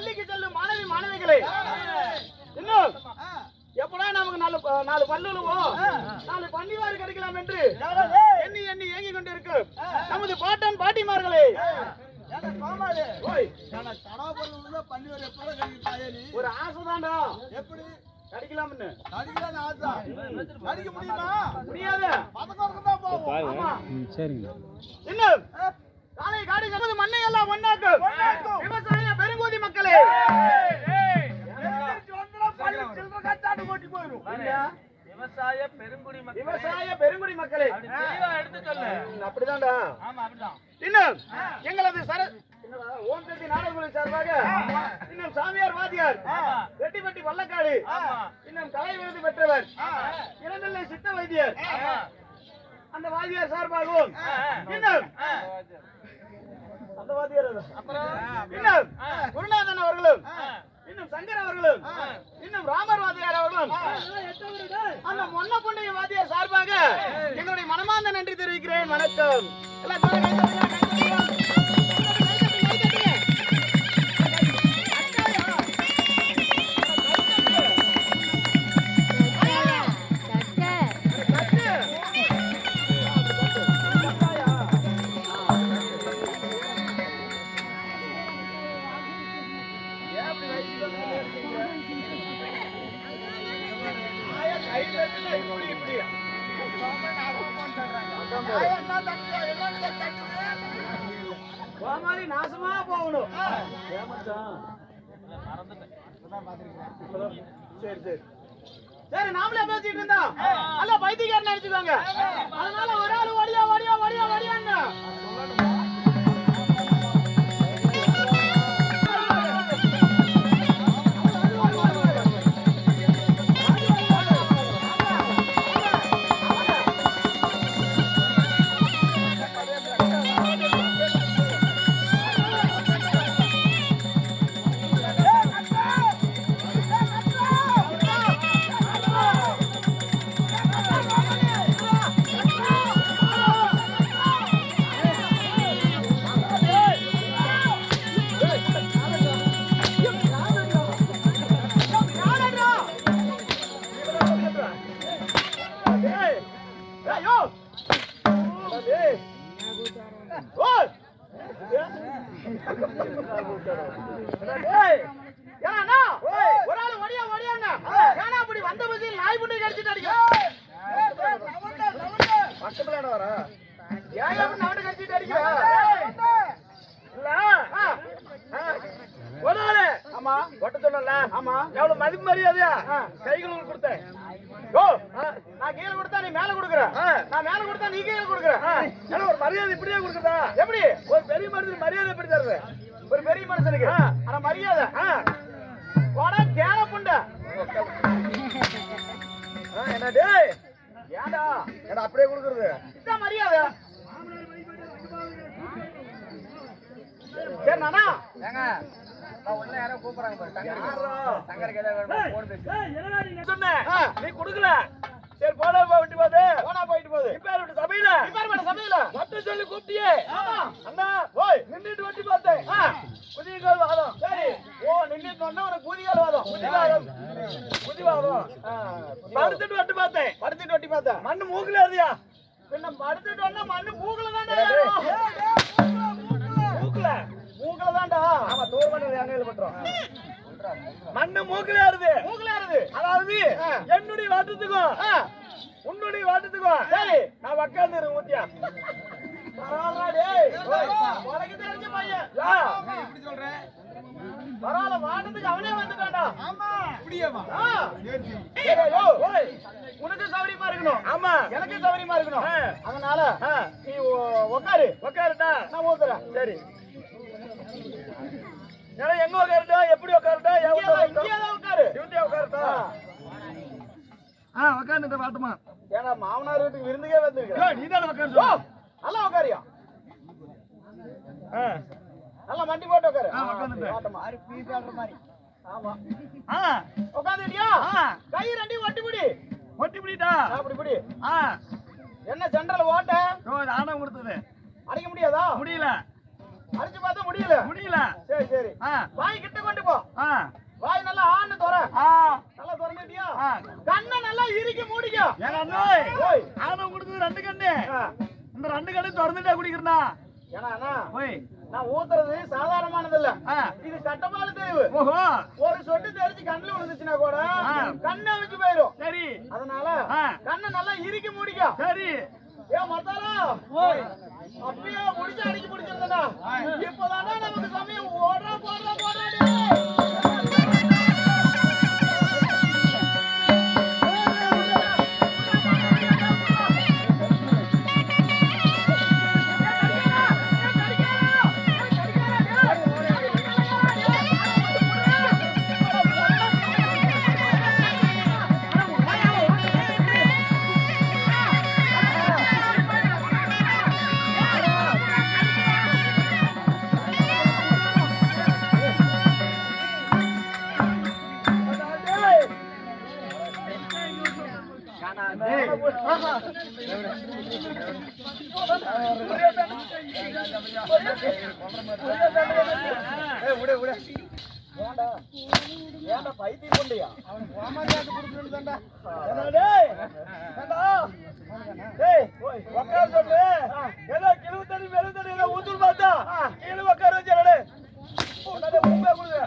பள்ளிக்கு செல்லும் மாணவி மாணவிகளே, இன்னும் எப்படா நமக்கு நாலு பல்லுவோம் 4 பன்னிவாறு கிடைக்கலாம் என்று எண்ணி எண்ணி ஏங்கி கொண்டிருக்கு நமது பாட்டன் பாட்டிமார்களே. ஒரு ஆசைதான்டா, எப்படி கிடைக்கலாம்னு. முடியாது. இன்னும் காலை காடி மண்ணை எல்லாம் ஒன்னாக்கும் விவசாய பெருங்கூதி மக்களே. விவசாய பெருங்குடி மக்களே, அப்படிதான்டா. இன்னும் எங்களது ஓம் சக்தி நாடகங்களின் சார்பாக இன்னும் சாமியார் வாத்தியார் வெட்டிப்பட்டி வல்லக்காடு, இன்னும் கலை விருது பெற்றவர் இளநிலை சித்த வைத்தியர் அந்த வாத்தியார் சார்பாகவும் இன்னும் அந்த வாத்தியார் இன்னும் குருநாதன் அவர்களும் இன்னும் சங்கர் அவர்களும் இன்னும் ராமர் வாத்தியார் அவர்களும் அந்த மொன்ன பொண்ணைய வாத்தியார் சார்பாக எங்களுடைய மனமார்ந்த நன்றி தெரிவிக்கிறேன். வணக்கம். நாசமா போகணும். சரி சரி சரி, நாமளே பேசிட்டு இருந்தோம். அல்ல பைத்தியக்காரன் நினைச்சுக்காங்க. அதனால ஒரு ஆள் ஓடியா ஓடியா ஓடியா ஓடியாங்க. ஒரு ஆள் ஓடியா ஓடியாங்க. அப்படி வந்த பசியில் நாய் புண்ணை கடிச்சிட்டு அடிக்க பக்கத்துல வர ஏன் நவண்டு கடிச்சிட்டு அடிக்க ஆமா ஒட்ட சொன்னல. ஆமா எவ்வளவு மதிப்பு மரியாதையா கைகள் கொடுத்தேன். நான் கீழே கொடுத்தா நீ மேல கொடுக்குற, நான் மேல கொடுத்தா நீ கீழே கொடுக்குற. ஒரு மரியாதை இப்படியே கொடுக்குறதா? எப்படி ஒரு பெரிய மனுஷன் மரியாதை எப்படி தருது? ஒரு பெரிய மனுஷனுக்கு ஆனா மரியாதை கேன புண்ட என்ன டேய் ஏண்டா ஏடா அப்படியே கொடுக்குறது இதான் மரியாதை. சரி நானா ஏங்க உள்ள யாரோ கூப்பிடுறாங்க பாரு. சங்கர் கேதா சொன்னேன் நீ கொடுக்கல. சரி போடா விட்டு போதே போனா போயிட்டு போகுது. இப்ப சபையில வட்ட சொல்லி கூப்பிட்டியே அண்ணா ஓய் நின்னுட்டு வட்டி பார்த்தேன். புதியகால் வாதம். சரி ஓ நின்னுட்டு வந்தா உனக்கு புதியகால் வாதம். புதிவாதம் படுத்துட்டு வட்டி பார்த்தேன். மண்ணு மூக்குல இருந்தியா? பின்ன படுத்துட்டு வந்தா மண்ணு மூக்குல தான்டா. மூக்குல தான்டா. ஆமா தூர் பண்ணது எண்ணெயில பண்றோம். மண்ணு மூக்குல ஏறுது. அதாவது என்னுடைய வாட்டத்துக்கும் உன்னுடைய வாட்டத்துக்கும் சரி நான் உட்கார்ந்து ஊத்தியா பரவாயில்ல வாட்டத்துக்கு அவனே வந்துட்டான்டா. உனக்கு சௌரியமா இருக்கணும். ஆமா எனக்கு சௌரியமா இருக்கணும். அதனால நீ உட்காருட்டா நான் ஊத்துறேன். சரி எங்க உட்காருட்டா எப்படி உட்காருட்டா உட்காருட்டா உட்காந்துட்ட பாட்டுமா. ஏன்னா மாமனார் வீட்டுக்கு விருந்துக்கே வந்துருக்க நீ தானே உட்காரு. நல்லா உட்காரியா நல்லா மண்டி போட்டு உட்காரு. உட்காந்துட்டியா? கை ரெண்டையும் ஒட்டி பிடிட்டா அப்படி பிடி. என்ன சென்ட்ரல் ஓட்ட ஆணம் கொடுத்தது அடிக்க முடியாதா? முடியல. அடிச்சு பார்த்தா முடியல. சரி சரி வாய் கிட்ட கொண்டு போ. குடிக்கிறா ஏன்னா போய் நான் ஊத்துறது சாதாரணமானது இல்ல, இது கட்டமால தெரிவு. ஓஹோ ஒரு சொட்டு தெரிஞ்சு கண்ணுல விழுந்துச்சுன்னா கூட கண்ணை வச்சு போயிடும். சரி அதனால கண்ணை நல்லா இறுக்கி முடிக்க. சரி ஏன் மத்தாலா அப்பயே முடிச்சு அடிக்கி முடிச்சிருந்தா இப்பதானே நமக்கு சமயம் ஓடுறா போடுறா போடுறாடி. ஏன்டா பைத்தியம் கொண்டியா அவன் கோமாரியாக்கு குடுக்கணும்டா. உட்கார சொல்லு. ஏதோ கிழவு தண்ணி மெரு தண்ணி ஏதோ ஊத்து பார்த்தா கீழே உட்கார வச்சு உண்மையா கொடுங்க.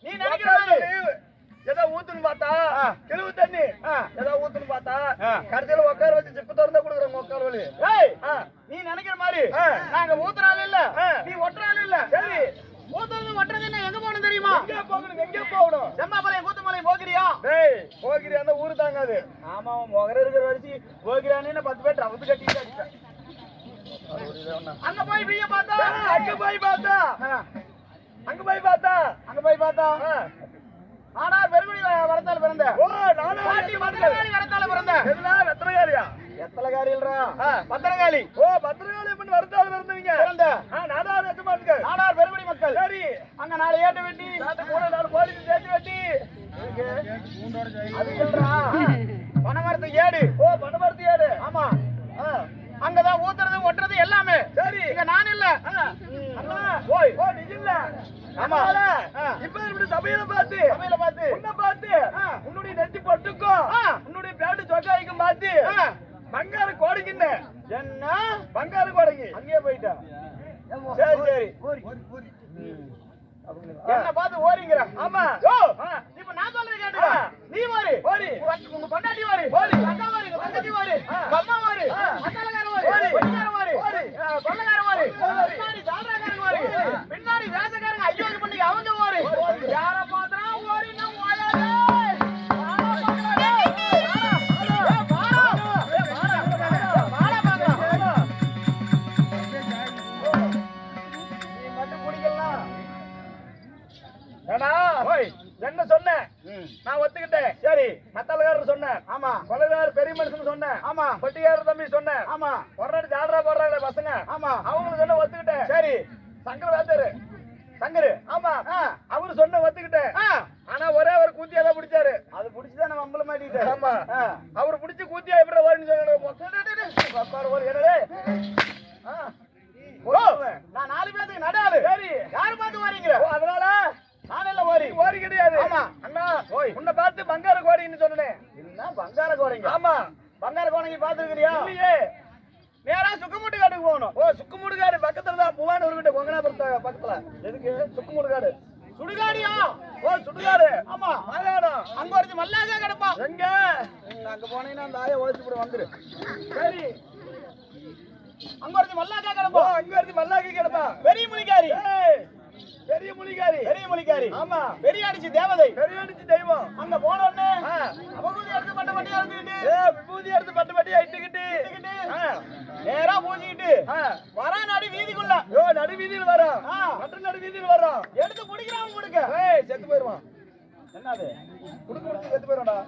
நீ நினைக்கிற ஏதோ ஊத்துன்னு பார்த்தா கிழவு தண்ணி ஏதோ ஊத்துன்னு பார்த்தா கடைசியில உட்கார வச்சு ஜிப்பு திறந்தா கொடுக்குறோம் உட்கார வழி. நீ நினைக்கிற மாதிரி நாங்க ஊத்துறாலும் இல்ல, நீ ஒட்டுறாலும் இல்ல. சரி ஊத்துறது ஒட்டுறது என்ன எங்க போகணும் தெரியுமா? எங்க போகணும்? செம்மாபாளையம் கூத்துமலை போகிறியா? போகிறியா அந்த ஊரு தாங்காது. ஆமா முகர இருக்கிற வரிசை போகிறானே 10 பேர் ரவுத்து கட்டிட்டு அங்க போய் வீய பார்த்தா அங்க போய் பார்த்தா ஆனார் பெருங்குடி வரத்தால பிறந்த. ஓ நானா பாட்டி பத்திரகாளி வரத்தால பிறந்த. எதுனா வெத்தலகாரியா? வெத்தலகாரி இல்லடா, பத்திரகாளி. ஓ பத்திரகாளி எப்படி வரத்தால பிறந்தவங்க பிறந்த. நானார் எஜமான்கள், நானார் பெருங்குடி மக்கள். சரி அங்க 4 ஏட்ட வெட்டி நாட்டு கூட 4 கோழி சேர்த்து வெட்டி அது இல்லடா பனமரத்து ஏடு. ஓ பனமரத்து ஏடு. ஆமா அங்கதான் ஊத்துறது ஒட்டுறது எல்லாமே. சரி இங்க நான் இல்ல. ஓய் ஓ நீ இல்ல. ஆமா இப்ப இப்படி சபையில பார்த்து உன்னை பார்த்து உன்னுடைய நெத்தி பொட்டுக்கும் உன்னுடைய பேட்டு சொக்காய்க்கும் பார்த்து பங்கார கோடைக்குன்னு என்ன பங்கார கோடைக்கு அங்கேயே போயிட்டா. சரி சரி என்ன பார்த்து ஓரிங்கிற. ஆமா இப்ப நான் சொல்றேன் கேட்டுக்க. நீ வாரு உங்க பொண்டாட்டி வாரு அக்கா வாரு தங்கச்சி வாரு அம்மா வாரு அக்காலகார வாரு பொண்ணார வாரு கொள்ளகார வாரு பின்னாடி ஜால்ராகாரங்க வாரு பின்னாடி வேசக்காரங்க ஐயோ பண்ணி அவங்க வாரு. யார பாத்தா ஓரினா ஓயாதே என்ன சொன்னேன் நான் ஒத்துக்கிட்டேன். சரி மத்தலகாரர் சொன்னேன். ஆமா கொள்ளகாரர் பெரிய மனுஷன் சொன்னேன். ஆமா பொட்டிக்காரர் தம்பி சொன்னேன். ஆமா பொறாடி ஜாலரா போடுறாங்களே பசங்க. ஆமா அவங்க சொன்ன ஒத்துக்கிட்டேன். சரி சங்கர் வேத்தாரு சங்கரு. ஆமா அவரு சொன்ன ஒத்துக்கிட்டேன். ஆனா ஒரே ஒரு கூத்தியா தான் பிடிச்சாரு. அது பிடிச்சுதான் நம்ம அம்பல மாட்டிட்டாரு. ஆமா அவரு பிடிச்சு கூத்தியா எப்படி வருன்னு நான் 4 பேத்துக்கு நடாது. சரி யாரு பார்த்து வரீங்க? அதனால நானெல்லாம் ஓரி கிடையாது. ஆமா அண்ணா உன்னை பார்த்து பங்கார கோடின்னு சொன்னேன். என்ன பங்கார கோடைங்க? ஆமா பங்கார கோடைங்க பாத்துக்கிறியா? இல்லையே நேரா சுக்குமுட்டு காட்டுக்கு போகணும். ஓ சுக்குமுட்டு காடு பக்கத்துல தான் புவான் ஒரு கொங்கனாபுரத்து பக்கத்துல. எதுக்கு சுக்குமுட்டு காடு? சுடுகாடியா? ஓ சுடுகாடு. ஆமா மலையாளம் அங்க ஒரு மல்லாக கிடப்பா. எங்க அங்க போனீங்கன்னா அந்த ஆய ஓடிச்சு போய் வந்துரு. சரி அங்க ஒரு மல்லாக கிடப்பா. அங்க ஒரு மல்லாக கிடப்பா. பெரிய முனிகாரி பெரிய முனிகாரி. ஆமா பெரிய அடிச்சு தேவதை பெரிய அடிச்சு தெய்வம். அங்க போன உடனே விபூதி எடுத்து பட்ட பட்டியா இருந்துக்கிட்டு விபூதி எடுத்து பட்ட பட்டியா இட்டுக்கிட்டு நேரா பூஜிக்கிட்டு வரா நடு வீதிக்குள்ள. ஓ நடு வீதியில் வரோம். மற்ற நடு வீதியில் வரோம். எடுத்து குடிக்கிறான் கொடுக்க செத்து போயிருவான். என்னது குடுக்க செத்து போயிருவான்டா.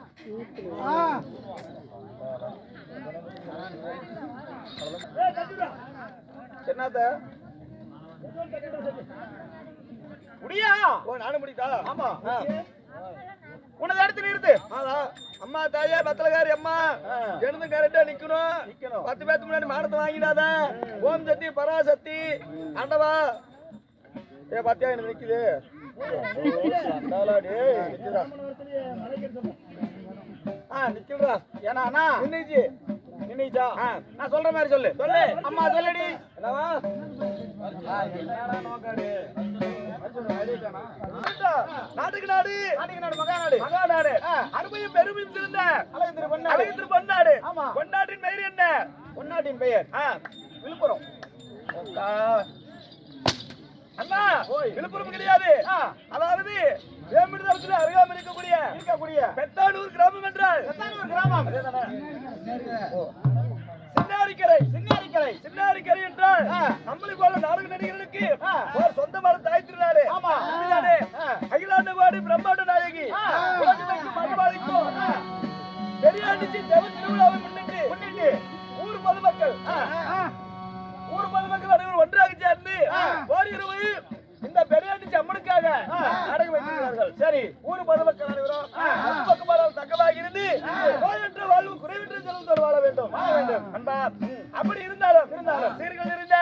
என்னத முடியா? ஓ நானும் முடித்தா? ஆமா உனது இடத்துல நிறுத்து. அதான் அம்மா தாயே பத்தலகாரி அம்மா எழுந்து கரெக்டா நிக்கணும். 10 பேத்துக்கு முன்னாடி மானத்தை வாங்கிடாத. ஓம் சக்தி பராசக்தி ஆண்டவா. பாத்தியா எனக்கு நிக்குது. நிக்கிறா. ஏன்னா அண்ணா நின்னுச்சு. நின்னுச்சா? நான் சொல்ற மாதிரி சொல்லு. சொல்லு. அம்மா சொல்லடி. என்னவா? நாட்டுக்கு நாடு மகாநாடு மகாநாடு அருமையும் பெருமையும் திருந்த அழகு அழகு பொன்னாடு. ஆமா. பொன்னாட்டின் பெயர் என்ன? பொன்னாட்டின் பெயர் விழுப்புரம். அண்ணா விழுப்புரம் கிடையாது. அதாவது வேம்பிடுதலத்தில் அருகாமல் இருக்கக்கூடிய பெத்தானூர் கிராமம் என்றால் கிராமம் சின்னாரிக்கரை என்றால் நம்மளை போல நாடக நடிகர்களுக்கு ஒரு சொந்தமான தாய் திருநாடு. அகிலாண்டவாடி பிரம்மாண்ட நாயகி உலகத்திற்கு மறுபாளிக்கும் பெரியாண்டிச்சி தேவ திருவிழாவை முன்னிட்டு ஊர் பொதுமக்கள் அனைவரும் ஒன்றாக சேர்ந்து ஓரிரவு இந்த பெரியாண்டிச்சி அம்மனுக்காக நாடகம் வைத்திருக்கிறார்கள். சரி, ஊர் பொதுமக்கள் அனைவரும் பக்கமாக தக்கமாக இருந்து நோயற்ற வாழ்வு குறைவற்ற செல்வத்தோடு வாழ வேண்டும். அன்பா அப்படி இருந்தாலும் சீர்கள் இருந்த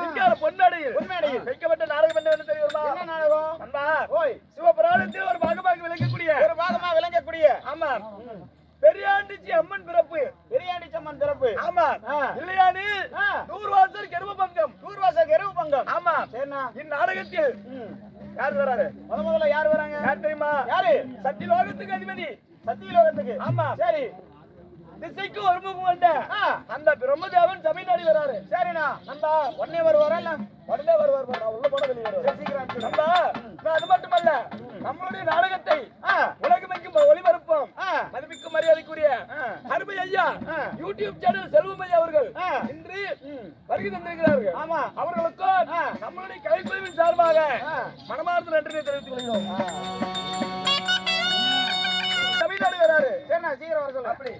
சிங்கார பொன்னாடியில் வைக்கப்பட்ட நாடகம் என்ன தெரியுமா? என்ன நாடகம்? அன்பா சிவபுராணத்தில் ஒரு பாகமாக விளங்கக்கூடிய ஆமா பெரியாண்டிச்சி அம்மன் பிறப்பு. ஆமா இல்லையானி நூறுவாசல் கெருவ பங்கம். ஆமா இந்நாடகத்தில் யார் வராரு? முதல்ல யார் வராங்க? யார் தெரியுமா? யாரு? சத்தியலோகத்துக்கு அதிபதி. சத்தியலோகத்துக்கு. ஆமா சரி, திசைக்கு ஒரு முகம் கொண்ட அந்த பிரம்மதேவன் சபை நாடி வராரு. சரிண்ணா. நண்பா உடனே வருவாரா? இல்ல உடனே வருவார். நான் உள்ள போன வெளியே வருவார். நண்பா அது மட்டுமல்ல நம்மளுடைய நாடகத்தை உலகமெங்கும் ஒளிபரப்போம். மதிப்புக்கும் மரியாதைக்குரிய அருமை ஐயா யூடியூப் சேனல் செல்வம் ஐயா அவர்கள் இன்று வருகை தந்திருக்கிறார்கள். ஆமா, அவர்களுக்கும் நம்மளுடைய கலைக்குழுவின் சார்பாக மனமார்ந்த நன்றியை தெரிவித்துக் கொள்கிறோம். சபை நாடி வராரு. சரிண்ணா, சீக்கிரம் வர சொல்லு. அப்படி